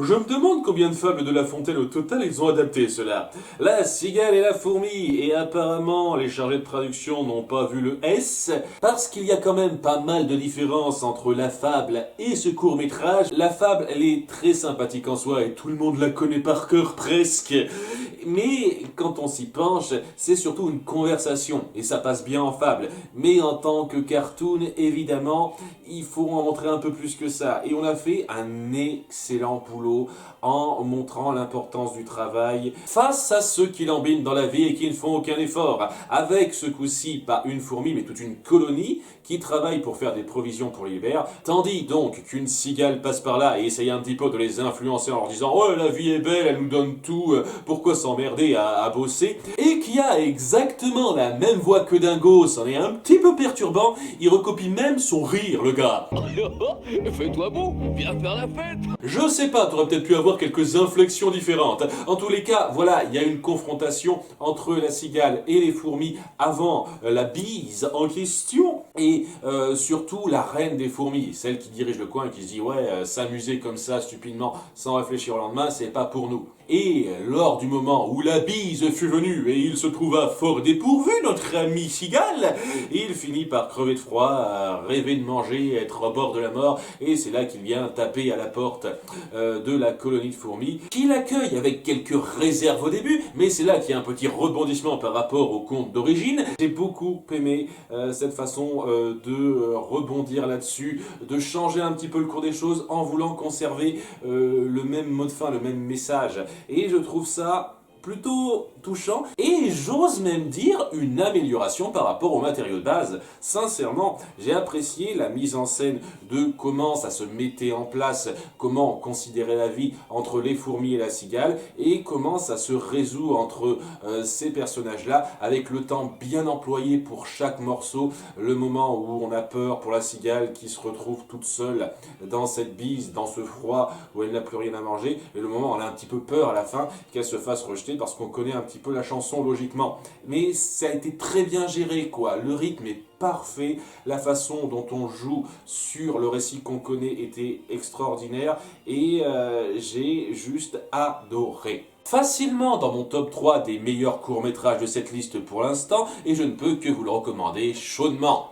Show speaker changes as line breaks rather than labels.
Je me demande combien de fables de La Fontaine au total ils ont adapté cela. La cigale et la fourmi, et apparemment les chargés de traduction n'ont pas vu le S, parce qu'il y a quand même pas mal de différences entre la fable et ce court-métrage. La fable, elle est très sympathique en soi et tout le monde la connaît par cœur presque. Mais quand on s'y penche, c'est surtout une conversation, et ça passe bien en fable. Mais en tant que cartoon, évidemment, il faut en montrer un peu plus que ça. Et on a fait un excellent boulot en montrant l'importance du travail face à ceux qui l'embinent dans la vie et qui ne font aucun effort. Avec ce coup-ci, pas une fourmi, mais toute une colonie qui travaille pour faire des provisions pour l'hiver. Tandis donc qu'une cigale passe par là et essaye un petit peu de les influencer en leur disant « Oh, la vie est belle, elle nous donne tout, pourquoi s'emmerder à bosser ?» Et qui a exactement la même voix que Dingo, c'en est un petit peu perturbant, il recopie même son rire, le gars.
Fais-toi beau, viens faire la fête.
Je sais pas, t'aurais peut-être pu avoir quelques inflexions différentes. En tous les cas, voilà, il y a une confrontation entre la cigale et les fourmis avant la bise en question. Et surtout la reine des fourmis, celle qui dirige le coin et qui se dit ouais, s'amuser comme ça stupidement sans réfléchir au lendemain, c'est pas pour nous. Et lors du moment où la bise fut venue et il se trouva fort dépourvu, notre ami cigale, il finit par crever de froid, rêver de manger, être au bord de la mort, et c'est là qu'il vient taper à la porte de la colonie de fourmis, qui l'accueille avec quelques réserves au début, mais c'est là qu'il y a un petit rebondissement par rapport au conte d'origine. J'ai beaucoup aimé cette façon de rebondir là-dessus, de changer un petit peu le cours des choses en voulant conserver le même mot de fin, le même message. Et je trouve ça plutôt touchant et j'ose même dire une amélioration par rapport au matériau de base. Sincèrement, j'ai apprécié la mise en scène de comment ça se mettait en place, comment considérer la vie entre les fourmis et la cigale et comment ça se résout entre ces personnages-là avec le temps bien employé pour chaque morceau, le moment où on a peur pour la cigale qui se retrouve toute seule dans cette bise, dans ce froid où elle n'a plus rien à manger et le moment où elle a un petit peu peur à la fin qu'elle se fasse rejeter parce qu'on connaît un petit peu la chanson logiquement. Mais ça a été très bien géré, quoi. Le rythme est parfait, la façon dont on joue sur le récit qu'on connaît était extraordinaire et j'ai juste adoré. Facilement dans mon top 3 des meilleurs courts-métrages de cette liste pour l'instant et je ne peux que vous le recommander chaudement.